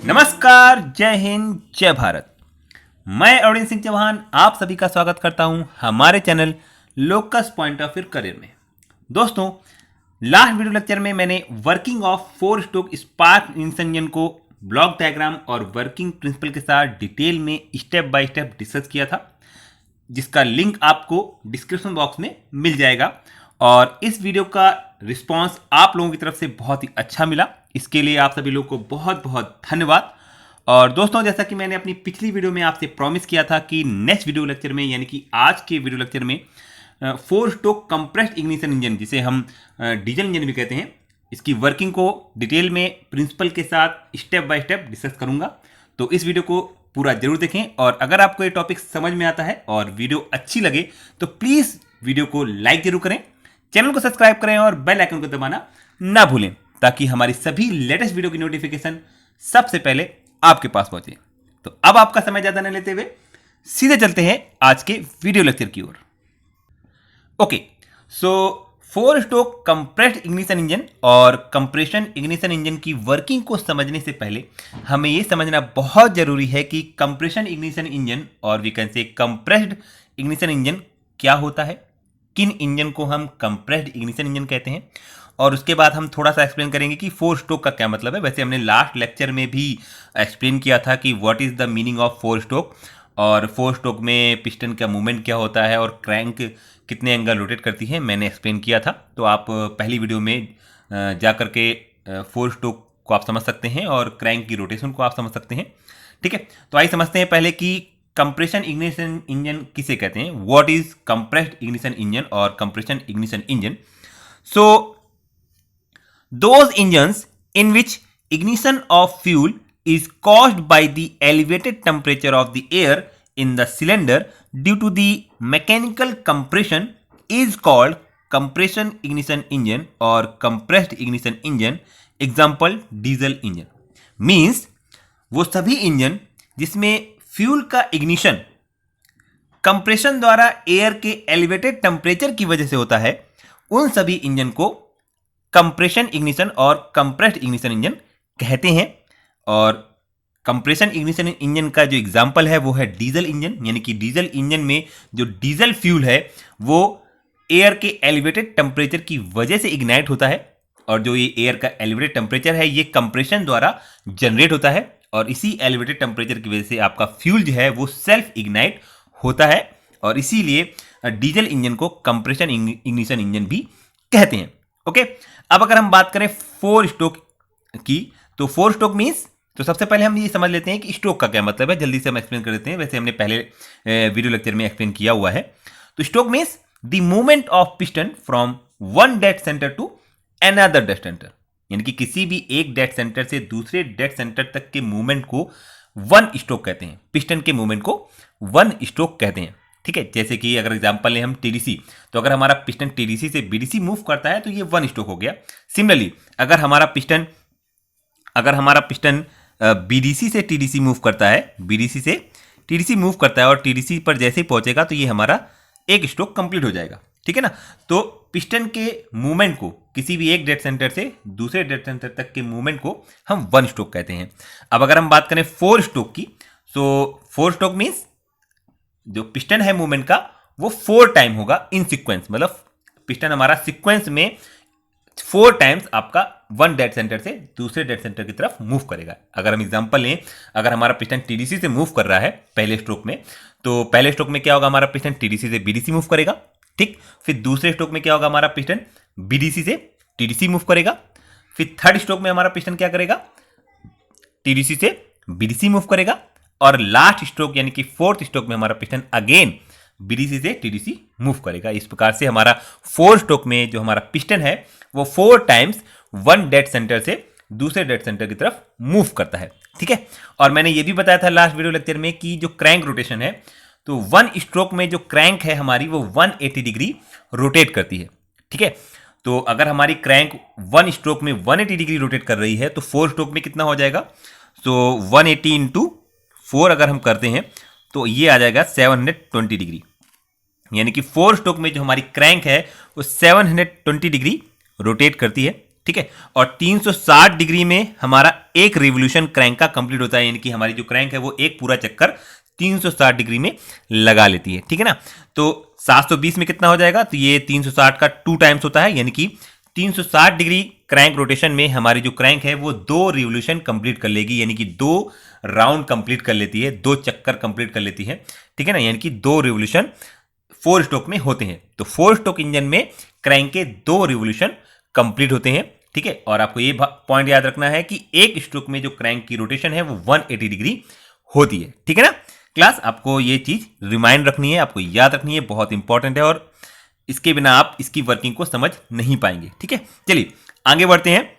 नमस्कार, जय हिंद, जय भारत। मैं अरविंद सिंह चौहान आप सभी का स्वागत करता हूं हमारे channel locus point of view career में। दोस्तों, लास्ट वीडियो लेक्चर में मैंने working of 4 stroke spark engine को ब्लॉक डायग्राम और वर्किंग प्रिंसिपल के साथ डिटेल में स्टेप बाय स्टेप डिस्कस किया था, जिसका लिंक आपको डिस्क्रिप्शन बॉक्स में मिल जाएगा। और इस वीडियो का रिस्पांस आप लोगों की तरफ से बहुत ही अच्छा मिला, इसके लिए आप सभी लोगों को बहुत बहुत धन्यवाद। और दोस्तों, जैसा कि मैंने अपनी पिछली वीडियो में आपसे प्रॉमिस किया था कि नेक्स्ट वीडियो लेक्चर में, यानी कि आज के वीडियो लेक्चर में 4 स्ट्रोक कंप्रेस्ड इग्निशन इंजन, जिसे हम डीजल इंजन भी कहते हैं, इसकी वर्किंग को डिटेल में प्रिंसिपल के साथ स्टेप बाय स्टेप डिस्कस करूंगा। तो इस वीडियो को पूरा जरूर देखें, और अगर आपको ये टॉपिक समझ में आता है और वीडियो अच्छी लगे तो प्लीज़ वीडियो को लाइक जरूर करें, चैनल को सब्सक्राइब करें और बेल आइकन को दबाना ना भूलें, ताकि हमारी सभी लेटेस्ट वीडियो की नोटिफिकेशन सबसे पहले आपके पास पहुंचे। तो अब आपका समय ज़्यादा न लेते हुए सीधे चलते हैं आज के वीडियो लेक्चर की ओर। ओके, सो 4 स्ट्रोक कंप्रेस्ड इग्निशन इंजन और कंप्रेशन इग्निशन इंजन की वर्किंग को समझने से पहले हमें यह समझना बहुत जरूरी है कि कंप्रेशन इग्निशन इंजन और we can say compressed ignition engine क्या होता है, किन इंजन को हम कंप्रेस्ड इग्निशन इंजन कहते हैं, और उसके बाद हम थोड़ा सा एक्सप्लेन करेंगे कि 4 स्ट्रोक का क्या मतलब है। वैसे हमने लास्ट लेक्चर में भी एक्सप्लेन किया था कि what is the meaning of 4 stroke, और 4 स्ट्रोक में पिस्टन का मूवमेंट क्या होता है और क्रैंक कितने एंगल रोटेट करती है, मैंने एक्सप्लेन किया था। तो आप पहली वीडियो में जा करके 4 स्ट्रोक को आप समझ सकते हैं और क्रैंक की रोटेशन को आप समझ सकते हैं। ठीक है, तो आइए समझते हैं पहले कि कंप्रेशन इग्निशन इंजन किसे कहते हैं। What is compressed ignition engine और compression ignition engine? So those engines in which ignition of fuel is caused by the elevated temperature of the air in the cylinder due to the mechanical compression is called compression ignition engine or compressed ignition engine. Example, diesel engine means वो सभी engine जिसमें fuel का ignition compression द्वारा air के elevated temperature की वजह से होता है, उन सभी इंजन को कंप्रेशन इग्निशन और कंप्रेस्ड इग्निशन इंजन कहते हैं। और कंप्रेशन इग्निशन इंजन का जो एग्जांपल है वो है डीजल इंजन, यानी कि डीजल इंजन में जो डीजल फ्यूल है वो एयर के एलिवेटेड टेम्परेचर की वजह से इग्नाइट होता है, और जो ये एयर का एलिवेटेड टेम्परेचर है ये कंप्रेशन द्वारा जनरेट होता है, और इसी एलिवेटेड टेम्परेचर की वजह से आपका फ्यूल जो है वो सेल्फ इग्नाइट होता है, और इसीलिए डीजल इंजन को कंप्रेशन इग्निशन इंजन भी कहते हैं। ओके, अब अगर हम बात करें 4 स्ट्रोक की, तो 4 स्ट्रोक मीन्स, तो सबसे पहले हम ये समझ लेते हैं कि स्ट्रोक का क्या मतलब है। जल्दी से हम एक्सप्लेन कर देते हैं, वैसे हमने पहले वीडियो लेक्चर में एक्सप्लेन किया हुआ है। तो stroke means the movement of piston from one dead centre to another dead centre, यानी कि किसी भी एक डेड सेंटर से दूसरे डेड सेंटर तक के मूवमेंट को वन स्ट्रोक कहते हैं। पिस्टन के मूवमेंट को वन स्ट्रोक कहते हैं। ठीक है, जैसे कि अगर एग्जांपल लें हम टीडीसी, तो अगर हमारा पिस्टन टीडीसी से बीडीसी मूव करता है तो ये 1 स्ट्रोक हो गया। सिमिलरली अगर हमारा पिस्टन बीडीसी से टीडीसी मूव करता है, बीडीसी से टीडीसी मूव करता है और टीडीसी पर जैसे ही पहुंचेगा तो ये हमारा 1 स्ट्रोक कंप्लीट हो जाएगा। ठीक है ना, तो पिस्टन के मूवमेंट को, किसी भी एक डेड सेंटर से दूसरे डेड सेंटर तक के मूवमेंट को हम 1 स्ट्रोक कहते हैं। अब अगर हम बात करें 4 स्ट्रोक की, तो 4 स्ट्रोक मीन्स जो पिस्टन है मूवमेंट का वो 4 टाइम होगा इन सीक्वेंस, मतलब पिस्टन हमारा सीक्वेंस में 4 टाइम्स आपका वन डेड सेंटर से दूसरे डेड सेंटर की तरफ मूव करेगा। अगर हम एग्जांपल लें, अगर हमारा पिस्टन टीडीसी से मूव कर रहा है पहले स्ट्रोक में, तो पहले स्ट्रोक में क्या होगा, हमारा पिस्टन टीडीसी से बीडीसी मूव करेगा। ठीक, फिर दूसरे स्ट्रोक में क्या होगा, हमारा पिस्टन बीडीसी से टीडीसी मूव करेगा। फिर थर्ड स्ट्रोक में हमारा पिस्टन क्या करेगा, टीडीसी से बीडीसी मूव करेगा, और लास्ट स्ट्रोक यानी कि 4th स्ट्रोक में हमारा पिस्टन अगेन बीडीसी से टीडीसी मूव करेगा। इस प्रकार से हमारा 4 स्ट्रोक में जो हमारा पिस्टन है वो 4 टाइम्स वन डेड सेंटर से दूसरे डेड सेंटर की तरफ मूव करता है। ठीक है, और मैंने ये भी बताया था लास्ट वीडियो लेक्चर में कि जो क्रैंक रोटेशन है, तो 1 स्ट्रोक में जो क्रैंक है हमारी वो 180 डिग्री रोटेट करती है। ठीक है, तो अगर हमारी क्रैंक 1 स्ट्रोक में 180 डिग्री रोटेट कर रही है तो 4 स्ट्रोक में कितना हो जाएगा, तो 180 इंटू 4 अगर हम करते हैं तो ये आ जाएगा 720 डिग्री, यानी कि 4 स्ट्रोक में जो हमारी क्रैंक है वो 720 डिग्री रोटेट करती है। ठीक है। और 360 डिग्री में हमारा एक रिवोल्यूशन क्रैंक का कंप्लीट होता है, यानी कि हमारी जो क्रैंक है वो एक पूरा चक्कर 360 डिग्री में लगा लेती है, ठीक है ना। तो 720 में कितना हो जाएगा, तो ये 360 का 2 टाइम्स होता है, यानी कि 360 डिग्री क्रैंक रोटेशन में हमारी जो क्रैंक है वो 2 रिवोल्यूशन कंप्लीट कर लेगी, यानी कि 2 राउंड कंप्लीट कर लेती है, 2 चक्कर कंप्लीट कर लेती है, ठीक है ना। यानी कि 2 रिवोल्यूशन 4 स्ट्रोक में होते हैं। तो 4 स्ट्रोक इंजन में क्रैंक के 2 रिवोल्यूशन कंप्लीट होते हैं, ठीक है। और आपको ये पॉइंट याद रखना है कि एक स्ट्रोक में जो क्रैंक की रोटेशन है वो 180 डिग्री होती है, ठीक है ना। क्लास, आपको ये चीज रिमाइंड रखनी है, आपको याद रखनी है, बहुत इंपॉर्टेंट है, और इसके बिना आप इसकी वर्किंग को समझ नहीं पाएंगे, ठीक है। चलिए आगे बढ़ते हैं।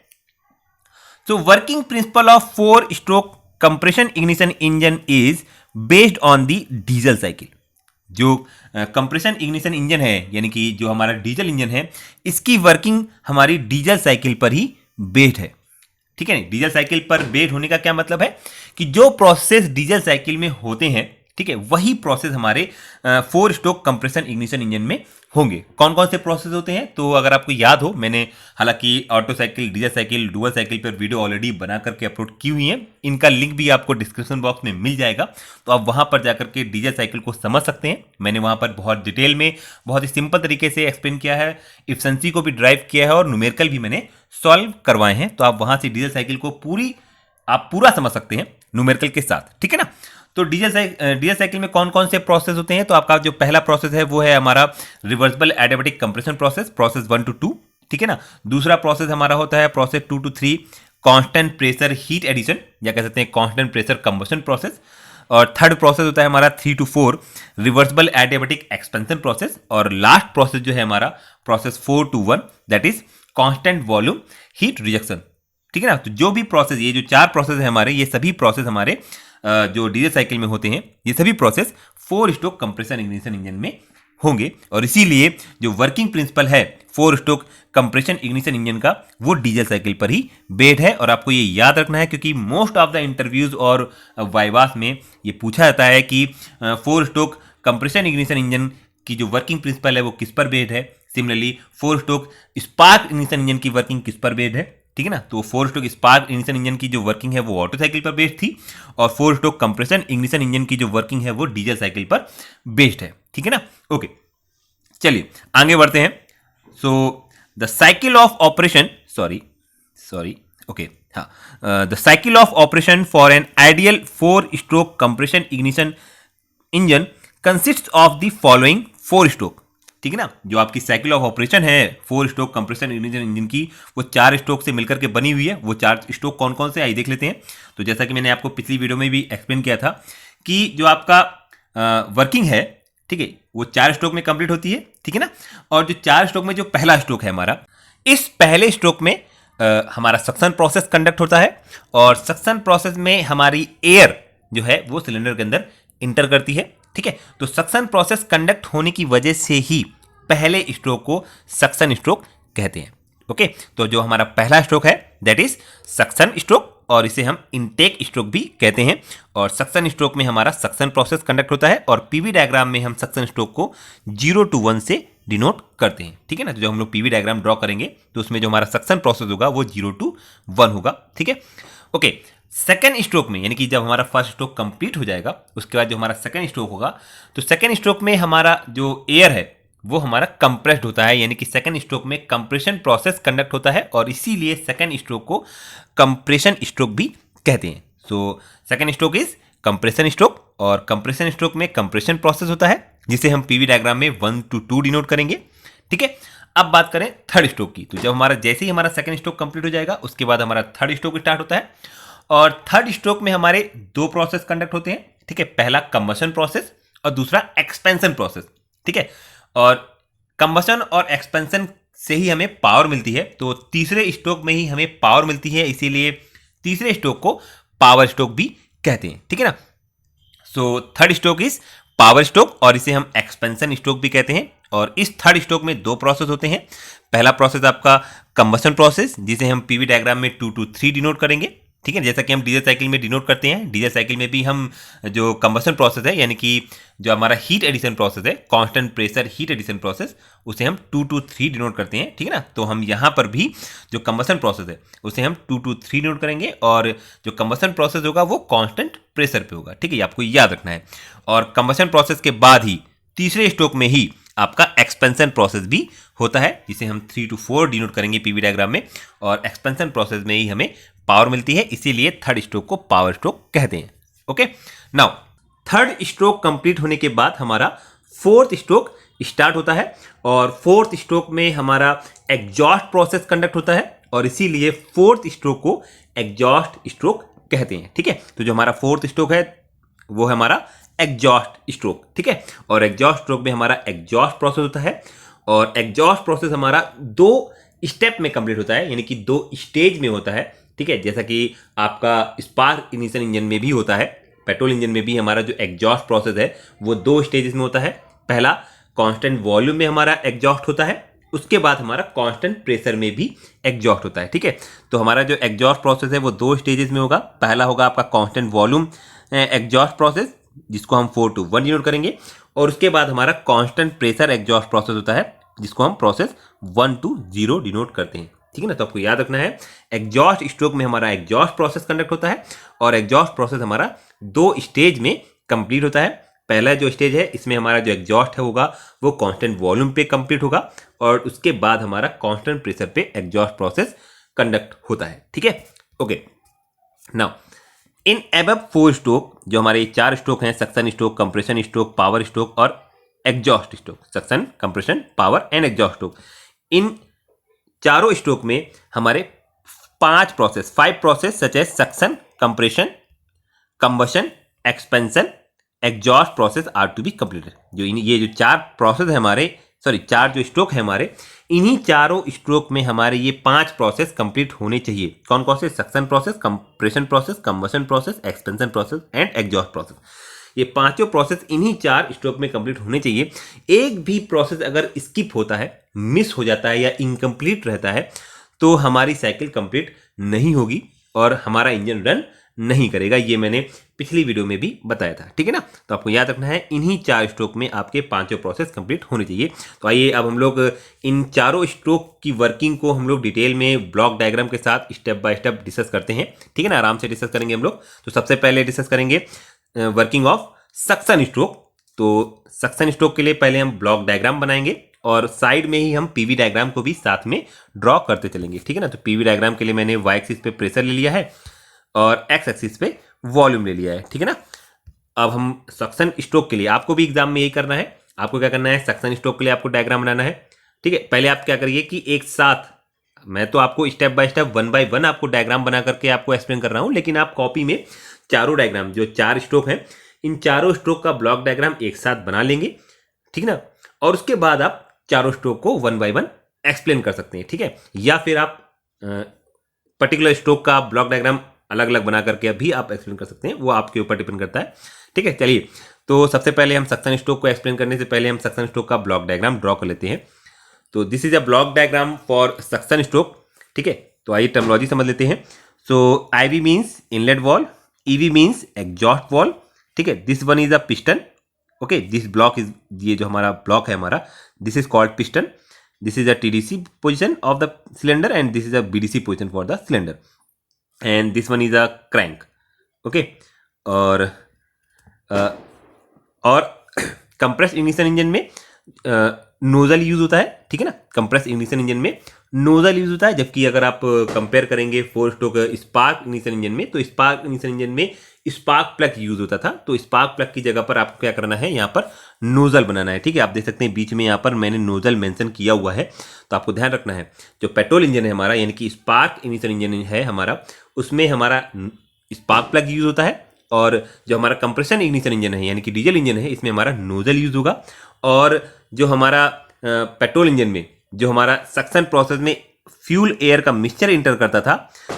So working principle of 4 stroke compression ignition engine is based on the diesel cycle. जो कंप्रेशन इग्निशन इंजन है, यानी कि जो हमारा डीजल इंजन है, इसकी वर्किंग हमारी डीजल साइकिल पर ही बेस्ड है, ठीक है। डीजल साइकिल पर बेस्ड होने का क्या मतलब है कि जो प्रोसेस डीजल साइकिल में होते हैं, ठीक है, वही प्रोसेस हमारे 4 स्ट्रोक कंप्रेशन इग्निशन इंजन में होंगे। कौन कौन से प्रोसेस होते हैं, तो अगर आपको याद हो, मैंने हालांकि auto cycle, diesel cycle, dual cycle पर वीडियो ऑलरेडी बना करके अपलोड की हुई है, इनका लिंक भी आपको डिस्क्रिप्शन बॉक्स में मिल जाएगा, तो आप वहां पर जाकर के डीजल साइकिल को समझ सकते हैं। मैंने वहां पर बहुत डिटेल में, बहुत ही सिंपल तरीके से एक्सप्लेन किया है, इफिशिएंसी को भी ड्राइव किया है और न्यूमेरिकल भी मैंने सॉल्व करवाए हैं, तो आप वहां से डीजल साइकिल को पूरा समझ सकते हैं न्यूमेरिकल के साथ, ठीक है ना। तो डीजल साइकिल में कौन कौन से प्रोसेस होते हैं, तो आपका जो पहला प्रोसेस है वो है हमारा reversible adiabatic compression process 1 to 2, ठीक है ना। दूसरा प्रोसेस हमारा होता है process 2 to 3 constant pressure heat addition, या कह सकते हैं कांस्टेंट प्रेशर कंबशन प्रोसेस। और थर्ड प्रोसेस होता है हमारा 3 to 4 reversible adiabatic expansion process. और लास्ट प्रोसेस जो है हमारा process 4 to 1, that is constant volume heat rejection, ठीक है ना। तो जो भी प्रोसेस, ये जो 4 प्रोसेस है हमारे, ये सभी प्रोसेस हमारे जो डीजल साइकिल में होते हैं, ये सभी process 4 stroke compression ignition engine में होंगे। और इसीलिए जो वर्किंग प्रिंसिपल है 4 स्ट्रोक कंप्रेशन इग्निशन इंजन का, वो डीजल साइकिल पर ही बेस्ड है। और आपको ये याद रखना है, क्योंकि मोस्ट ऑफ द इंटरव्यूज और वाइवास में ये पूछा जाता है कि 4 स्ट्रोक कंप्रेशन इग्निशन इंजन की जो वर्किंग प्रिंसिपल है वो किस पर बेस्ड है। Similarly 4 stroke spark ignition engine की वर्किंग किस पर बेस्ड है, ठीक है ना। तो 4 स्ट्रोक स्पार्क इग्निशन इंजन की जो वर्किंग है वो ऑटो साइकिल पर बेस्ड थी, और 4 स्ट्रोक कंप्रेशन इग्निशन इंजन की जो वर्किंग है वो डीजल साइकिल पर बेस्ड है, ठीक है ना। ओके, चलिए आगे बढ़ते हैं। So the cycle of operation the cycle of operation for an ideal 4 stroke compression ignition engine consist of the following 4 stroke, ठीक है ना। जो आपकी साइकिल ऑफ ऑपरेशन है 4 स्ट्रोक कंप्रेशन इग्निशन इंजन की, वो 4 स्ट्रोक से मिलकर के बनी हुई है। वो 4 स्ट्रोक कौन कौन से, आइए देख लेते हैं। तो जैसा कि मैंने आपको पिछली वीडियो में भी एक्सप्लेन किया था कि जो आपका वर्किंग है, ठीक है, वो 4 स्ट्रोक में कंप्लीट होती है, ठीक है ना। और जो 4 स्ट्रोक में जो पहला स्ट्रोक है हमारा, इस पहले स्ट्रोक में हमारा सक्शन प्रोसेस कंडक्ट होता है, और सक्शन प्रोसेस में हमारी एयर जो है वो सिलेंडर के अंदर इंटर करती है, ठीक है। तो सक्शन प्रोसेस कंडक्ट होने की वजह से ही पहले स्ट्रोक को सक्शन स्ट्रोक कहते हैं। ओके, तो जो हमारा पहला स्ट्रोक है दैट इज सक्शन स्ट्रोक, और इसे हम इनटेक स्ट्रोक भी कहते हैं। और सक्शन स्ट्रोक में हमारा सक्शन प्रोसेस कंडक्ट होता है, और पीवी डायग्राम में हम सक्शन स्ट्रोक को 0 to 1 से डिनोट करते हैं, ठीक है ना। तो जब हम लोग पीवी डायग्राम ड्रॉ करेंगे तो उसमें जो हमारा सक्शन प्रोसेस होगा वो 0 to 1 होगा, ठीक है। ओके, सेकेंड स्ट्रोक में, यानी कि जब हमारा फर्स्ट स्ट्रोक कंप्लीट हो जाएगा उसके बाद जो हमारा सेकेंड स्ट्रोक होगा, तो सेकेंड स्ट्रोक में हमारा जो एयर है वो हमारा कंप्रेस्ड होता है, यानी कि सेकेंड स्ट्रोक में कंप्रेशन प्रोसेस कंडक्ट होता है, और इसीलिए सेकेंड स्ट्रोक को कंप्रेशन स्ट्रोक भी कहते हैं। So second stroke is compression stroke, और कंप्रेशन स्ट्रोक में कंप्रेशन प्रोसेस होता है जिसे हम पीवी डायग्राम में 1 to 2 डिनोट करेंगे, ठीक है। अब बात करें थर्ड स्ट्रोक की, तो जब हमारा जैसे ही हमारा सेकेंड स्ट्रोक कंप्लीट हो जाएगा उसके बाद हमारा थर्ड स्ट्रोक स्टार्ट होता है, और थर्ड स्ट्रोक में हमारे 2 प्रोसेस कंडक्ट होते हैं, ठीक है। पहला कंबशन प्रोसेस और दूसरा एक्सपेंशन प्रोसेस, ठीक है। और कंबशन और एक्सपेंशन से ही हमें पावर मिलती है, तो तीसरे स्ट्रोक में ही हमें पावर मिलती है, इसीलिए तीसरे स्ट्रोक को पावर स्ट्रोक भी कहते हैं, ठीक है ना। So third stroke is power stroke, और इसे हम एक्सपेंशन स्ट्रोक भी कहते हैं। और इस थर्ड स्ट्रोक में 2 प्रोसेस होते हैं। पहला प्रोसेस आपका कंबशन प्रोसेस, जिसे हम पीवी डायग्राम में 2 to 3 डिनोट करेंगे, ठीक है। जैसा कि हम डीजल साइकिल में डिनोट करते हैं, डीजल साइकिल में भी हम जो कंबशन प्रोसेस है यानी कि जो हमारा हीट एडिशन प्रोसेस है, constant pressure heat addition process, उसे हम 2 to 3 डिनोट करते हैं, ठीक है ना। तो हम यहाँ पर भी जो कंबशन प्रोसेस है उसे हम 2 to 3 डिनोट करेंगे और जो कंबशन प्रोसेस होगा वो कांस्टेंट प्रेशर पे होगा, ठीक है, ये आपको याद रखना है। और कंबशन प्रोसेस के बाद ही तीसरे स्ट्रोक में ही आपका एक्सपेंशन प्रोसेस भी होता है, जिसे हम 3 to 4 डिनोट करेंगे पीवी डायग्राम में, और एक्सपेंशन प्रोसेस में ही हमें पावर मिलती है, इसीलिए थर्ड स्ट्रोक को पावर स्ट्रोक कहते हैं। Okay, now third stroke complete होने के बाद हमारा फोर्थ स्ट्रोक स्टार्ट होता है और फोर्थ स्ट्रोक में हमारा एग्जॉस्ट प्रोसेस कंडक्ट होता है और इसीलिए फोर्थ स्ट्रोक को एग्जॉस्ट स्ट्रोक कहते हैं, ठीक है। तो जो हमारा फोर्थ स्ट्रोक है वो है हमारा एग्जॉस्ट स्ट्रोक, ठीक है। और एग्जॉस्ट स्ट्रोक में हमारा एग्जॉस्ट प्रोसेस होता है और एग्जॉस्ट प्रोसेस हमारा 2 स्टेप में कंप्लीट होता है, यानी कि 2 स्टेज में होता है, ठीक है। जैसा कि आपका स्पार्क इग्निशन इंजन में भी होता है, पेट्रोल इंजन में भी हमारा जो एग्जॉस्ट प्रोसेस है वो 2 स्टेजेस में होता है। पहला कांस्टेंट वॉल्यूम में हमारा एग्जॉस्ट होता है, उसके बाद हमारा कांस्टेंट प्रेशर में भी एग्जॉस्ट होता है, ठीक है। तो हमारा जो एग्जॉस्ट प्रोसेस है वो 2 स्टेजेस में होगा। पहला होगा आपका कांस्टेंट वॉल्यूम एग्जॉस्ट प्रोसेस, जिसको हम 4 to 1 डिनोट करेंगे, और उसके बाद हमारा कांस्टेंट प्रेशर एग्जॉस्ट प्रोसेस होता है, जिसको हम प्रोसेस 1 to 0 डिनोट करते हैं, ठीक है ना। तो आपको याद रखना है एग्जॉस्ट स्ट्रोक में हमारा एग्जॉस्ट प्रोसेस कंडक्ट होता है और एग्जॉस्ट प्रोसेस हमारा 2 स्टेज में कंप्लीट होता है। पहला जो स्टेज है इसमें हमारा जो एग्जॉस्ट है होगा वो कांस्टेंट वॉल्यूम पे कंप्लीट होगा और उसके बाद हमारा कांस्टेंट प्रेशर पे एग्जॉस्ट प्रोसेस कंडक्ट होता है, ठीक है। Okay, now in above 4 stroke, जो हमारे 4 स्ट्रोक हैं, suction stroke, compression stroke, power stroke और exhaust stroke, suction, compression, power and exhaust stroke, इन चारों स्ट्रोक में हमारे 5 process such as suction, compression, combustion, expansion, exhaust process are to be completed. ये जो 4 प्रोसेस है हमारे, 4 जो स्ट्रोक है हमारे, इन्हीं चारों स्ट्रोक में हमारे ये 5 प्रोसेस कंप्लीट होने चाहिए। कौन कौन से? Suction process, compression process, combustion process, expansion process and exhaust process. ये पांचों प्रोसेस इन्हीं 4 स्ट्रोक में कंप्लीट होने चाहिए। एक भी प्रोसेस अगर स्किप होता है, मिस हो जाता है या इनकम्प्लीट रहता है तो हमारी साइकिल कंप्लीट नहीं होगी और हमारा इंजन रन नहीं करेगा। ये मैंने पिछली वीडियो में भी बताया था, ठीक है ना। तो आपको याद रखना है इन्हीं 4 स्ट्रोक में आपके 5 प्रोसेस कंप्लीट होने चाहिए। तो आइए अब हम लोग इन चारों स्ट्रोक की वर्किंग को हम लोग डिटेल में ब्लॉक डायग्राम के साथ स्टेप बाय स्टेप डिस्कस करते हैं, ठीक है ना। आराम से डिस्कस करेंगे हम लोग। तो सबसे पहले डिस्कस करेंगे वर्किंग ऑफ सक्शन स्ट्रोक। तो सक्शन स्ट्रोक के लिए पहले हम ब्लॉक डायग्राम बनाएंगे और साइड में ही हम पीवी डायग्राम को भी साथ में ड्रॉ करते चलेंगे, ठीक है ना। तो पीवी डायग्राम के लिए मैंने वाई एक्सिस पे प्रेशर ले लिया है और एक्स एक्सिस पे वॉल्यूम ले लिया है, ठीक है ना। अब हम सक्शन स्ट्रोक के लिए, आपको भी एग्जाम में यही करना है। आपको क्या करना है? सक्शन स्ट्रोक के लिए आपको डायग्राम बनाना है, ठीक है। पहले आप क्या करिए कि एक साथ, मैं तो आपको स्टेप बाय स्टेप 1 by 1 आपको डायग्राम बना करके आपको एक्सप्लेन कर रहा हूं, लेकिन आप कॉपी में चारों डायग्राम, जो 4 स्ट्रोक हैं, इन चारों स्ट्रोक का ब्लॉक डायग्राम एक साथ बना लेंगे, ठीक ना। और उसके बाद आप चारों स्ट्रोक को 1 by 1 एक्सप्लेन कर सकते हैं, ठीक है। या फिर आप पर्टिकुलर स्ट्रोक का ब्लॉक डायग्राम अलग अलग बना करके अभी आप एक्सप्लेन कर सकते हैं, वो आपके ऊपर डिपेंड करता है, ठीक है। चलिए, तो सबसे पहले हम सक्शन स्ट्रोक को एक्सप्लेन करने से पहले हम सक्शन स्ट्रोक का ब्लॉक डायग्राम ड्रॉ कर लेते हैं। तो this is a block diagram for suction stroke, ठीक है। तो आइए टर्मिनोलॉजी समझ लेते हैं। सो IV means inlet valve, EV means exhaust valve, ठीक है। This one is a piston, okay. This block is, ये जो हमारा ब्लॉक है हमारा, this is called piston. This is a TDC position of the cylinder and this is a BDC position for the cylinder and this one is a crank, okay. और compress ignition engine में nozzle use होता है, ठीक है ना। Compress ignition engine में nozzle use होता है, जबकि अगर आप कंपेयर करेंगे 4 स्ट्रोक स्पार्क इग्निशन इंजन में, तो स्पार्क इग्निशन इंजन में स्पार्क प्लग यूज होता था। तो स्पार्क प्लग की जगह पर आपको क्या करना है, यहाँ पर नोजल बनाना है, ठीक है। आप देख सकते हैं बीच में यहाँ पर मैंने नोजल मेंशन किया हुआ है। तो आपको ध्यान रखना है, जो पेट्रोल इंजन है हमारा, यानी कि स्पार्क इग्निशन इंजन है हमारा, उसमें हमारा स्पार्क प्लग यूज होता है, और जो हमारा कंप्रेशन इग्निशन इंजन है यानी कि डीजल इंजन है, इसमें हमारा नोजल यूज होगा। और जो हमारा पेट्रोल इंजन में जो हमारा सक्शन प्रोसेस में फ्यूल एयर का मिक्सचर इंटर करता था,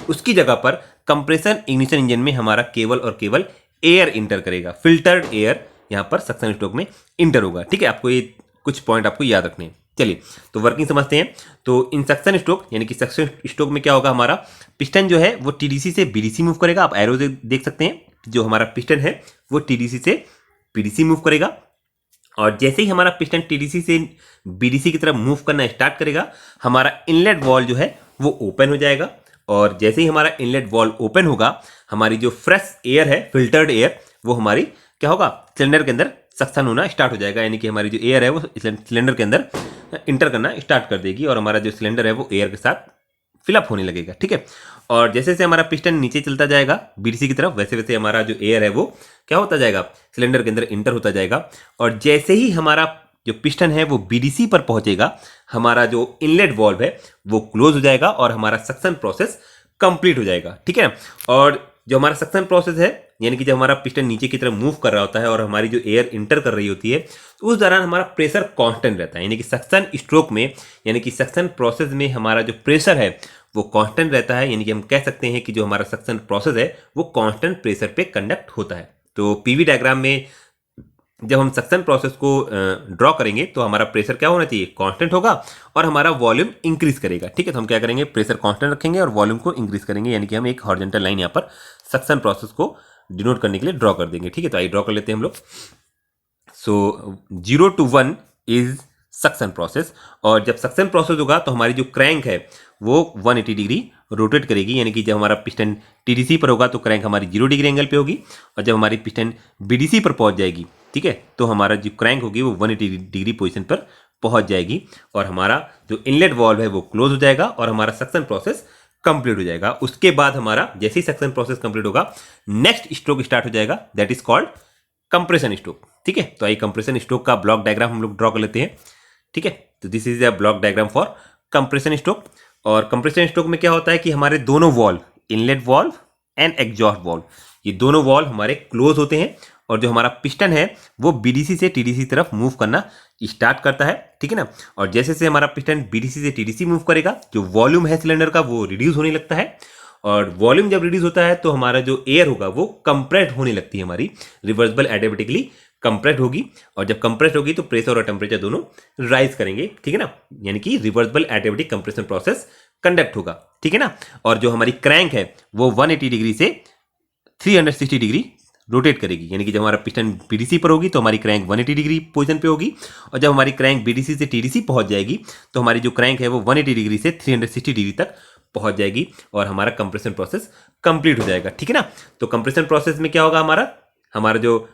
उसकी जगह पर कंप्रेशन इग्निशन इंजन में हमारा केवल और केवल एयर इंटर करेगा, फिल्टर्ड एयर यहाँ पर सक्शन स्ट्रोक में इंटर होगा, ठीक है। आपको ये कुछ पॉइंट आपको याद रखने हैं, चलिए तो वर्किंग समझते हैं। तो इन सक्शन स्ट्रोक यानी कि सक्शन स्ट्रोक में क्या होगा, हमारा पिस्टन जो है वो टीडीसी से बीडीसी मूव करेगा। आप एरो देख सकते हैं, जो हमारा पिस्टन है वो टीडीसी से पीडीसी मूव करेगा। और जैसे ही हमारा पिस्टन टीडीसी से बीडीसी की तरफ मूव करना स्टार्ट करेगा, हमारा इनलेट वॉल्व जो है वो ओपन हो जाएगा। और जैसे ही हमारा इनलेट वॉल्व ओपन होगा, हमारी जो फ्रेश एयर है, फिल्टर्ड एयर, वो हमारी क्या होगा, सिलेंडर के अंदर सक्शन होना स्टार्ट हो जाएगा। यानी कि हमारी जो एयर है वो सिलेंडर के अंदर इंटर करना स्टार्ट कर देगी और हमारा जो सिलेंडर है वो एयर के साथ फिलअप होने लगेगा। ठीक है। और जैसे जैसे हमारा पिस्टन नीचे चलता जाएगा बीडीसी की तरफ, वैसे वैसे हमारा जो एयर है वो क्या होता जाएगा, सिलेंडर के अंदर इंटर होता जाएगा। और जैसे ही हमारा जो पिस्टन है वो बीडीसी पर पहुंचेगा, हमारा जो इनलेट वॉल्व है वो क्लोज हो जाएगा और हमारा सक्शन प्रोसेस कंप्लीट हो जाएगा। ठीक है। और जो हमारा सक्शन प्रोसेस है, यानी कि जब हमारा पिस्टन नीचे की तरफ मूव कर रहा होता है और हमारी जो एयर इंटर कर रही होती है, तो उस दौरान हमारा प्रेशर कांस्टेंट रहता है। यानी कि सक्शन स्ट्रोक में, यानी कि सक्शन प्रोसेस में हमारा जो प्रेशर है वो कांस्टेंट रहता है। यानी कि हम कह सकते हैं कि जो हमारा सक्शन प्रोसेस है वो कांस्टेंट प्रेशर पे कंडक्ट होता है। तो पीवी डायग्राम में जब हम सक्शन प्रोसेस को ड्रॉ करेंगे तो हमारा प्रेशर क्या होना चाहिए, कांस्टेंट होगा और हमारा वॉल्यूम इंक्रीज करेगा। ठीक है। तो हम क्या करेंगे, प्रेशर कांस्टेंट रखेंगे और वॉल्यूम को इंक्रीज करेंगे। यानी कि हम एक हॉरिजॉन्टल लाइन यहाँ पर सक्शन प्रोसेस को डिनोट करने के लिए ड्रॉ कर देंगे। ठीक है। तो आइए ड्रॉ कर लेते हैं हम लोग। सो 0 to 1 इज सक्शन प्रोसेस। और जब सक्शन प्रोसेस होगा तो हमारी जो क्रैंक है वो 180 डिग्री रोटेट करेगी। यानी कि जब हमारा पिस्टन टीडीसी पर होगा तो क्रैंक हमारी 0 डिग्री एंगल पे होगी, और जब हमारी पिस्टन बीडीसी पर पहुंच जाएगी, ठीक है, तो हमारा जो क्रैंक होगी वो 180 डिग्री पोजीशन पर पहुंच जाएगी और हमारा जो इनलेट वॉल्व है वो क्लोज हो जाएगा और हमारा सक्शन प्रोसेस कंप्लीट हो जाएगा। उसके बाद हमारा जैसे ही सक्शन प्रोसेस कंप्लीट होगा, नेक्स्ट स्ट्रोक स्टार्ट हो जाएगा, that is called compression stroke. ठीक है। तो आइए कंप्रेशन स्ट्रोक का ब्लॉक डायग्राम हम लोग ड्रॉ कर लेते हैं। ठीक है। तो this is a block diagram for compression stroke. और कंप्रेशन स्ट्रोक में क्या होता है कि हमारे दोनों valve, inlet valve and exhaust valve, ये दोनों वॉल्व हमारे क्लोज होते हैं और जो हमारा पिस्टन है वो बीडीसी से टीडीसी तरफ मूव करना स्टार्ट करता है। ठीक है ना। और जैसे जैसे हमारा पिस्टन बीडीसी से टीडीसी मूव करेगा, जो वॉल्यूम है सिलेंडर का वो रिड्यूस होने लगता है। और वॉल्यूम जब रिड्यूस होता है तो हमारा जो एयर होगा वो कंप्रेस होने लगती है, हमारी रिवर्सिबल एडियाबेटिकली कंप्रेस होगी। और जब कंप्रेस होगी तो प्रेशर और टेम्परेचर दोनों राइज करेंगे। ठीक है ना। यानी कि reversible adiabatic compression process conduct होगा। ठीक है ना। और जो हमारी क्रैंक है वो 180 डिग्री से 360 डिग्री रोटेट करेगी। यानी कि जब हमारा पिस्टन बीडीसी पर होगी तो हमारी क्रैंक 180 डिग्री पोजीशन पे होगी, और जब हमारी क्रैंक बीडीसी से टीडीसी पहुंच जाएगी तो हमारी जो क्रैंक है वो 180 डिग्री से 360 डिग्री तक पहुंच जाएगी और हमारा कंप्रेशन प्रोसेस कंप्लीट हो जाएगा। ठीक है ना। तो कंप्रेशन प्रोसेस में क्या होगा, हमारा जो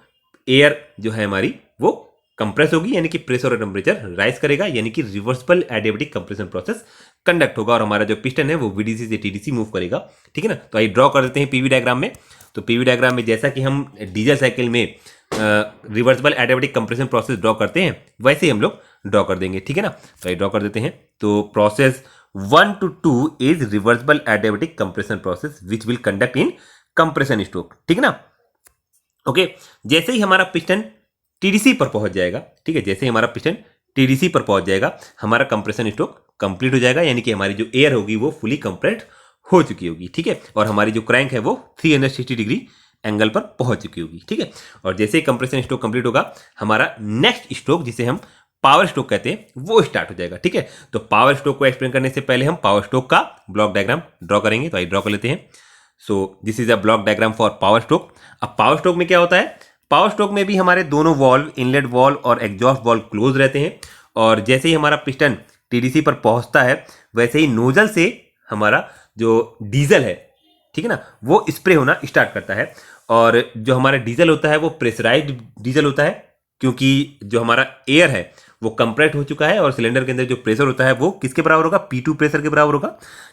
एयर जो है हमारी वो कंप्रेस होगी, यानी कि प्रेशर और टेम्परेचर राइज करेगा, यानी कि reversible adiabatic compression process conduct होगा और हमारा जो पिस्टन है वो बीडीसी से टीडीसी मूव करेगा। ठीक है ना। तो आइए ड्रॉ कर देते हैं पीवी डायग्राम में। तो पीवी डायग्राम में जैसा कि हम डीजल साइकिल में reversible adiabatic compression process draw करते हैं, वैसे ही हम लोग ड्रॉ कर देंगे। ठीक है ना। तो आइए ड्रॉ कर देते हैं। तो process 1 to 2 is reversible adiabatic compression process which will conduct in compression stroke. ठीक है ना। ओके। जैसे ही हमारा पिस्टन टीडीसी पर पहुंच जाएगा, ठीक है, जैसे ही हमारा पिस्टन टीडीसी पर पहुंच जाएगा, हमारा कंप्रेशन स्ट्रोक कंप्लीट हो जाएगा। यानी कि हमारी जो एयर होगी वो फुली कंप्रेस्ड हो चुकी होगी। ठीक है। और हमारी जो क्रैंक है वो 360 डिग्री एंगल पर पहुंच चुकी होगी। ठीक है। और जैसे ही कंप्रेशन स्ट्रोक कंप्लीट होगा, हमारा नेक्स्ट स्ट्रोक जिसे हम पावर स्ट्रोक कहते हैं वो स्टार्ट हो जाएगा। ठीक है। तो पावर स्ट्रोक को एक्सप्लेन करने से पहले हम पावर स्ट्रोक का ब्लॉक डायग्राम ड्रॉ करेंगे। तो आइए ड्रॉ कर लेते हैं। So this is a block diagram for power stroke. अब पावर स्ट्रोक में क्या होता है, पावर स्ट्रोक में भी हमारे दोनों वॉल्व, इनलेट वॉल्व और एग्जॉस्ट वॉल्व क्लोज रहते हैं। और जैसे ही हमारा पिस्टन टीडीसी पर पहुंचता है, वैसे ही नोजल से हमारा जो डीजल है, ठीक है ना, वो स्प्रे होना स्टार्ट करता है। और जो हमारा डीजल होता है वो प्रेशराइज्ड डीजल होता है, क्योंकि जो हमारा एयर है वो कंप्रेस हो चुका है और सिलेंडर के अंदर जो प्रेशर होता है वो किसके बराबर होगा, P2 प्रेशर के बराबर होगा।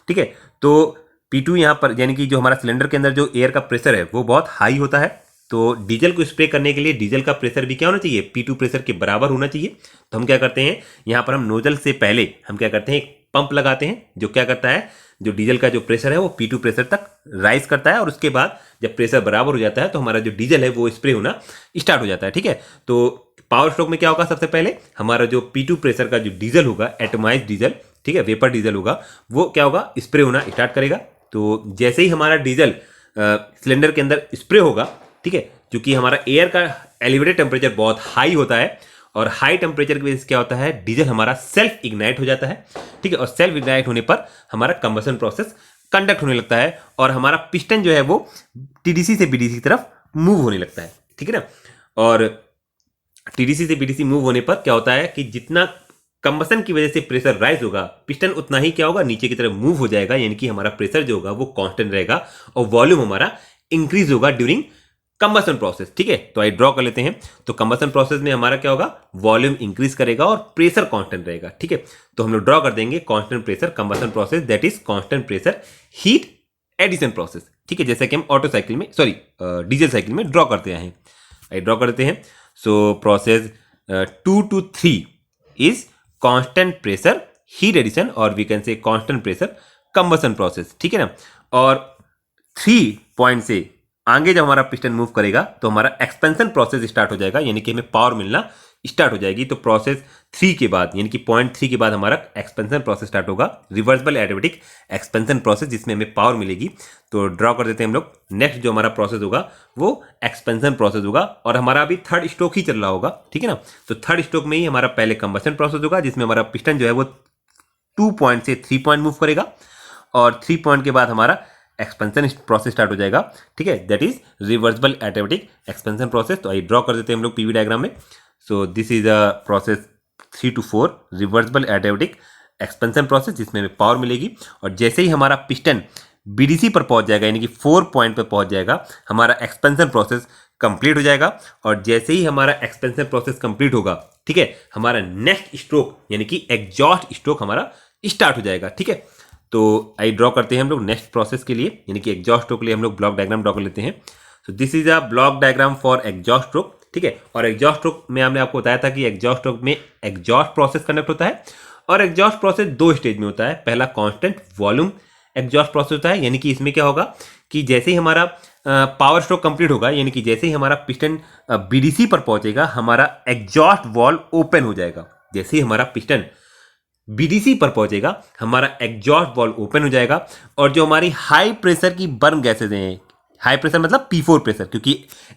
ठीक है। तो P2 यहाँ पर, यानी कि जो हमारा सिलेंडर के अंदर जो एयर का प्रेशर है वो बहुत हाई होता है। तो डीजल को स्प्रे करने के लिए डीजल का प्रेशर भी क्या होना चाहिए, P2 प्रेशर के बराबर होना चाहिए। तो हम क्या करते हैं, यहाँ पर हम नोजल से पहले हम क्या करते हैं, एक पंप लगाते हैं जो क्या करता है, जो डीजल का जो प्रेशर है वो P2 प्रेशर तक राइज करता है। और उसके बाद जब प्रेशर बराबर हो जाता है तो हमारा जो डीजल है वो स्प्रे होना स्टार्ट हो जाता है। ठीक है। तो पावर स्ट्रोक में क्या होगा, सबसे पहले हमारा जो P2 प्रेशर का जो डीजल होगा, एटमाइज्ड डीजल, ठीक है, वेपर डीजल होगा, वो क्या होगा, स्प्रे होना स्टार्ट करेगा। तो जैसे ही हमारा डीजल सिलेंडर के अंदर स्प्रे होगा, ठीक है, क्योंकि हमारा एयर का एलिवेटेड टेम्परेचर बहुत हाई होता है और हाई टेम्परेचर की वजह से क्या होता है, डीजल हमारा सेल्फ इग्नाइट हो जाता है, ठीक है। और सेल्फ इग्नाइट होने पर हमारा कंबशन प्रोसेस कंडक्ट होने लगता है और हमारा पिस्टन जो है वो टीडीसी से बीडीसी की तरफ मूव होने लगता है, ठीक है ना। और टीडीसी से बीडीसी मूव होने पर क्या होता है कि जितना कंबशन की वजह से प्रेशर राइज होगा, पिस्टन उतना ही क्या होगा, नीचे की तरफ मूव हो जाएगा, यानी कि हमारा प्रेशर जो होगा वो कांस्टेंट रहेगा और वॉल्यूम हमारा इंक्रीज होगा ड्यूरिंग कंबशन प्रोसेस, ठीक है। तो आई ड्रॉ कर लेते हैं। तो कंबशन प्रोसेस में हमारा क्या होगा, वॉल्यूम इंक्रीज करेगा और प्रेशर कांस्टेंट रहेगा, ठीक है। तो हम लोग ड्रॉ कर देंगे constant pressure combustion process, that is constant pressure heat addition process, ठीक है। जैसे कि हम ऑटो साइकिल में, सॉरी डीजल साइकिल में ड्रॉ करते हैं। आई ड्रॉ कर देते हैं। So process 2 to 3 is constant pressure heat addition और we can say constant pressure combustion process, ठीक है ना। और 3 पॉइंट से आगे जब हमारा पिस्टन मूव करेगा तो हमारा एक्सपेंशन प्रोसेस स्टार्ट हो जाएगा, यानी कि हमें पावर मिलना स्टार्ट हो जाएगी। तो प्रोसेस 3 के बाद, यानी कि पॉइंट 3 के बाद हमारा एक्सपेंशन प्रोसेस स्टार्ट होगा, रिवर्सिबल एडियाबैटिक एक्सपेंशन प्रोसेस, जिसमें हमें पावर मिलेगी। तो ड्रॉ कर देते हैं हम लोग। नेक्स्ट जो हमारा प्रोसेस होगा वो एक्सपेंशन प्रोसेस होगा और हमारा अभी थर्ड स्ट्रोक ही चल रहा होगा, ठीक है ना। तो थर्ड स्ट्रोक में ही हमारा पहले कंबशन प्रोसेस होगा, जिसमें हमारा पिस्टन जो है वो 2 पॉइंट से 3 पॉइंट मूव करेगा और 3 पॉइंट के बाद हमारा एक्सपेंशन प्रोसेस स्टार्ट हो जाएगा, ठीक है। That is reversible adiabatic expansion process. तो आई ड्रॉ कर देते हैं हम लोग पीवी डायग्राम में। So this is a process 3 to 4 reversible adiabatic expansion process, जिसमें हमें पावर मिलेगी। और जैसे ही हमारा पिस्टन बीडीसी पर पहुंच जाएगा, यानी कि 4 पॉइंट पर पहुंच जाएगा, हमारा एक्सपेंशन प्रोसेस कंप्लीट हो जाएगा। और जैसे ही हमारा एक्सपेंशन प्रोसेस कंप्लीट होगा, ठीक है, हमारा नेक्स्ट स्ट्रोक यानी कि एग्जॉस्ट स्ट्रोक हमारा स्टार्ट हो जाएगा, ठीक है। तो आई ड्रॉ करते हैं हम लोग नेक्स्ट प्रोसेस के लिए, यानी कि एग्जॉस्ट स्ट्रोक के लिए हम लोग ब्लॉक डायग्राम ड्रॉ कर लेते हैं। So this is a block diagram for exhaust stroke, ठीक है। और एग्जॉस्ट स्ट्रोक में हमने आपको बताया था कि एग्जॉस्ट स्ट्रोक में एग्जॉस्ट प्रोसेस कंडक्ट होता है और एग्जॉस्ट प्रोसेस 2 स्टेज में होता है। पहला कांस्टेंट वॉल्यूम एग्जॉस्ट प्रोसेस होता है, यानी कि इसमें क्या होगा कि जैसे ही हमारा पावर स्ट्रोक कंप्लीट होगा, यानी कि जैसे ही हमारा पिस्टन बीडीसी पर पहुंचेगा, हमारा एग्जॉस्ट वॉल्व ओपन हो जाएगा। जैसे ही हमारा पिस्टन बीडीसी पर पहुंचेगा, हमारा एग्जॉस्ट वॉल्व ओपन हो जाएगा और जो हमारी हाई प्रेशर की बर्न गैसेज हैं, हाई प्रेशर मतलब P4 प्रेशर, क्योंकि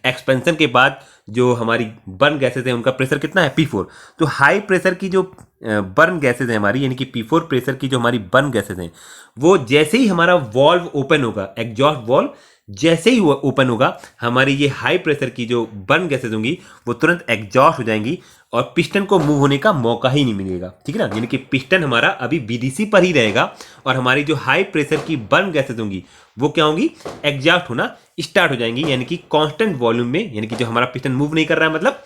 एक्सपेंशन के बाद जो हमारी बर्न गैसेज हैं उनका प्रेशर कितना है, P4। तो हाई प्रेशर की जो बर्न गैसेज हैं हमारी, यानी कि P4 प्रेशर की जो हमारी बर्न गैसेज हैं, वो जैसे ही हमारा वॉल्व ओपन होगा, एग्जॉस्ट वॉल्व जैसे ही ओपन होगा, हमारी ये हाई प्रेशर की जो बर्न गैसेज होंगी वो तुरंत एग्जॉस्ट हो जाएंगी और पिस्टन को मूव होने का मौका ही नहीं मिलेगा, ठीक है ना। यानी कि पिस्टन हमारा अभी बीडीसी पर ही रहेगा और हमारी जो हाई प्रेशर की बर्न गैसेज होंगी वो क्या होंगी, एग्जॉस्ट होना स्टार्ट हो जाएंगी, यानी कि कांस्टेंट वॉल्यूम में। यानी कि जो हमारा पिस्टन मूव नहीं कर रहा है, मतलब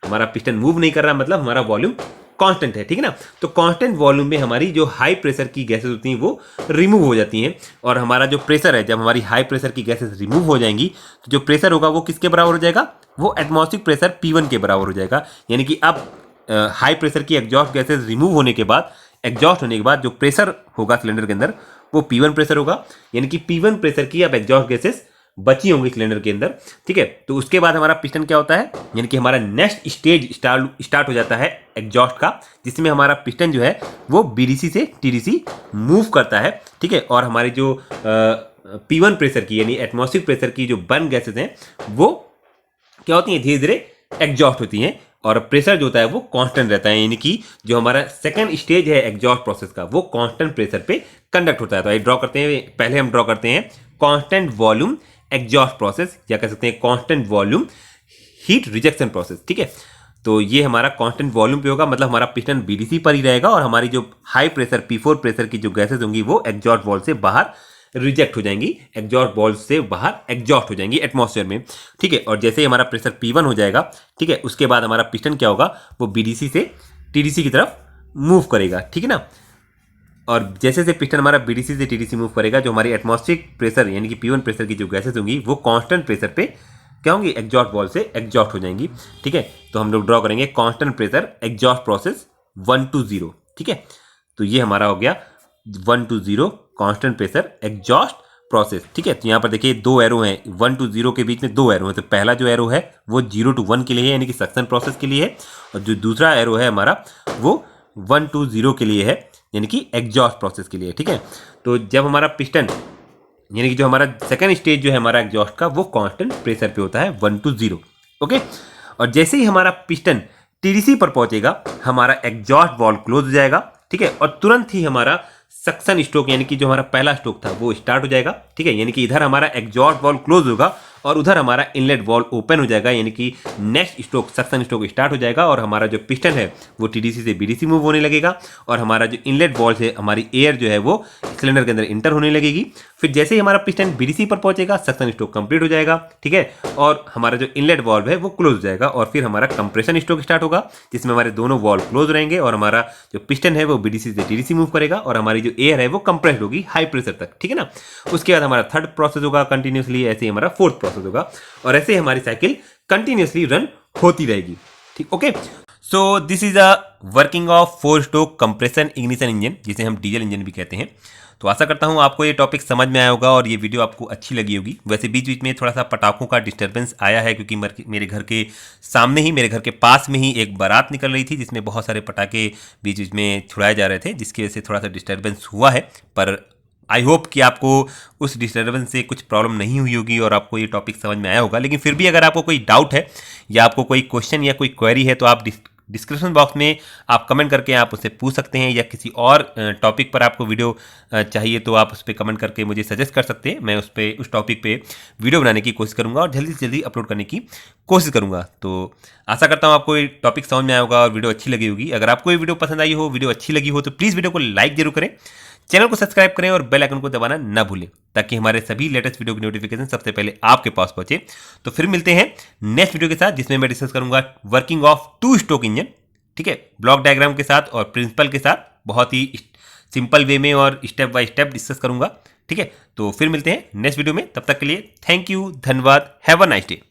हमारा पिस्टन मूव नहीं कर रहा है, मतलब हमारा वॉल्यूम कांस्टेंट है, ठीक है ना। तो कांस्टेंट वॉल्यूम में हमारी जो हाई प्रेशर की गैसेज होती हैं वो रिमूव हो जाती हैं और हमारा जो प्रेशर है, जब हमारी हाई प्रेशर की गैसेज रिमूव हो जाएंगी तो जो प्रेशर होगा वो किसके बराबर हो जाएगा, वो एटमॉस्फेरिक प्रेशर P1 के बराबर हो जाएगा। यानी कि अब हाई प्रेशर की एग्जॉस्ट गैसेज रिमूव होने के बाद, एग्जॉस्ट होने के बाद जो प्रेशर होगा सिलेंडर के अंदर वो P1 प्रेशर होगा, यानी कि P1 प्रेशर की अब एग्जॉस्ट गैसेज बची होंगी सिलेंडर के अंदर, ठीक है। तो उसके बाद हमारा पिस्टन क्या होता है, यानी कि हमारा नेक्स्ट स्टेज स्टार्ट हो जाता है एग्जॉस्ट का, जिसमें हमारा पिस्टन जो है वो बीडीसी से टीडीसी मूव करता है, ठीक है। और हमारी जो P1 प्रेशर की यानी एटमॉस्फेरिक प्रेशर की जो बर्न गैसेज हैं वो क्या होती हैं, धीरे धीरे एग्जॉस्ट होती हैं और प्रेशर जो होता है वो कांस्टेंट रहता है, यानी कि जो हमारा सेकंड स्टेज है एग्जॉस्ट प्रोसेस का वो कांस्टेंट प्रेशर पे कंडक्ट होता है। तो ये ड्रॉ करते हैं, पहले हम ड्रॉ करते हैं कांस्टेंट वॉल्यूम एग्जॉस्ट प्रोसेस, या कह सकते हैं constant volume heat rejection process, ठीक है। तो ये हमारा कांस्टेंट वॉल्यूम पे होगा, मतलब हमारा पिस्टन बीडीसी पर ही रहेगा और हमारी जो हाई प्रेशर P4 प्रेशर की जो गैसेज होंगी वो एग्जॉस्ट वॉल्व से बाहर रिजेक्ट हो जाएंगी, एग्जॉस्ट वॉल्व से बाहर एग्जॉस्ट हो जाएंगी एटमॉस्फेयर में, ठीक है। और जैसे ही हमारा प्रेशर P1 हो जाएगा, ठीक है, उसके बाद हमारा पिस्टन क्या होगा, वो बीडीसी से टीडीसी की तरफ मूव करेगा, ठीक है ना। और जैसे से पिस्टन हमारा बीडीसी से टीडीसी मूव करेगा, जो हमारी एटमॉस्फेरिक प्रेशर यानी कि P1 प्रेशर की जो गैसेज होंगी वो कांस्टेंट प्रेशर पे क्या होंगी, एग्जॉस्ट वॉल्व से एग्जॉस्ट हो जाएंगी, ठीक है। तो हम लोग ड्रॉ करेंगे constant pressure exhaust process 1 to 0, ठीक है। तो ये हमारा हो गया 1 to 0 constant pressure exhaust process, ठीक है। तो यहाँ पर देखिए 2 एरो हैं, 1 to 0 के बीच में 2 एरो हैं। तो पहला जो एरो है वो 0 to 1 के लिए है, यानी कि सक्शन प्रोसेस के लिए है, और जो दूसरा एरो है हमारा वो 1 to 0 के लिए है, यानी कि एग्जॉस्ट प्रोसेस के लिए, ठीक है। तो जब हमारा पिस्टन यानी कि जो हमारा सेकंड स्टेज जो है हमारा एग्जॉस्ट का वो कांस्टेंट प्रेशर पे होता है 1 to 0, ओके। और जैसे ही हमारा पिस्टन टीडीसी पर पहुंचेगा हमारा एग्जॉस्ट वाल्व क्लोज हो जाएगा, ठीक है, और तुरंत ही हमारा सक्शन स्ट्रोक यानी कि जो हमारा पहला स्ट्रोक था वो स्टार्ट हो जाएगा, ठीक है, यानी कि इधर हमारा एग्जॉस्ट वाल्व क्लोज होगा और उधर हमारा इनलेट वाल्व ओपन हो जाएगा, यानी कि next stroke suction stroke start हो जाएगा और हमारा जो पिस्टन है वो टीडीसी से बीडीसी मूव होने लगेगा और हमारा जो इनलेट वाल्व है हमारी एयर जो है वो सिलेंडर के अंदर इंटर होने लगेगी। फिर जैसे ही हमारा पिस्टन बीडीसी पर पहुंचेगा सक्शन स्ट्रोक कंप्लीट हो जाएगा, ठीक है, और हमारा जो इनलेट वाल्व है वो क्लोज हो जाएगा और फिर हमारा कंप्रेशन स्ट्रोक स्टार्ट होगा जिसमें हमारे दोनों वाल्व क्लोज रहेंगे और हमारा जो पिस्टन है वो बीडीसी से टीडीसी मूव करेगा और हमारी जो एयर है वो कंप्रेस्ड होगी हाई प्रेशर तक, ठीक है ना। उसके बाद हमारा थर्ड प्रोसेस होगा कंटिन्यूसली, ऐसे ही हमारा फोर्थ प्रोसेस होगा और ऐसे हमारी साइकिल कंटिन्यूसली रन होती रहेगी, ठीक, okay. So this is a working of 4 stroke compression ignition engine, जिसे हम डीजल इंजन भी कहते हैं। तो आशा करता हूं आपको ये टॉपिक समझ में आया होगा और ये वीडियो आपको अच्छी लगी होगी। वैसे बीच बीच में थोड़ा सा पटाखों का डिस्टर्बेंस आया है क्योंकि मेरे घर के सामने ही, मेरे घर के पास में ही एक बारात निकल रही थी जिसमें बहुत सारे पटाखे बीच बीच में छुड़ाए जा रहे थे, जिसकी वजह से थोड़ा सा डिस्टर्बेंस हुआ है। पर आई होप कि आपको उस डिस्टर्बेंस से कुछ प्रॉब्लम नहीं हुई होगी और आपको ये टॉपिक समझ में आया होगा। लेकिन फिर भी अगर आपको कोई डाउट है या आपको कोई क्वेश्चन या कोई क्वेरी है तो आप डिस्क्रिप्शन बॉक्स में आप कमेंट करके आप उससे पूछ सकते हैं, या किसी और टॉपिक पर आपको वीडियो चाहिए तो आप उस पर कमेंट करके मुझे सजेस्ट कर सकते हैं। मैं उस टॉपिक पे वीडियो बनाने की कोशिश करूंगा और जल्दी से जल्दी अपलोड करने की कोशिश करूंगा। तो आशा करता हूं आपको ये टॉपिक समझ में आया होगा और वीडियो अच्छी लगी होगी। अगर आपको ये वीडियो पसंद आई हो, वीडियो अच्छी लगी हो तो प्लीज़ वीडियो को लाइक जरूर करें, चैनल को सब्सक्राइब करें और बेल आइकन को दबाना ना भूलें ताकि हमारे सभी लेटेस्ट वीडियो की नोटिफिकेशन सबसे पहले आपके पास पहुंचे। तो फिर मिलते हैं नेक्स्ट वीडियो के साथ जिसमें मैं डिस्कस करूंगा वर्किंग ऑफ 2 स्ट्रोक इंजन, ठीक है, ब्लॉक डायग्राम के साथ और प्रिंसिपल के साथ, बहुत ही सिंपल वे में और स्टेप बाय स्टेप डिस्कस करूंगा, ठीक है। तो फिर मिलते हैं नेक्स्ट वीडियो में, तब तक के लिए थैंक यू, धन्यवाद, हैव अ नाइस डे।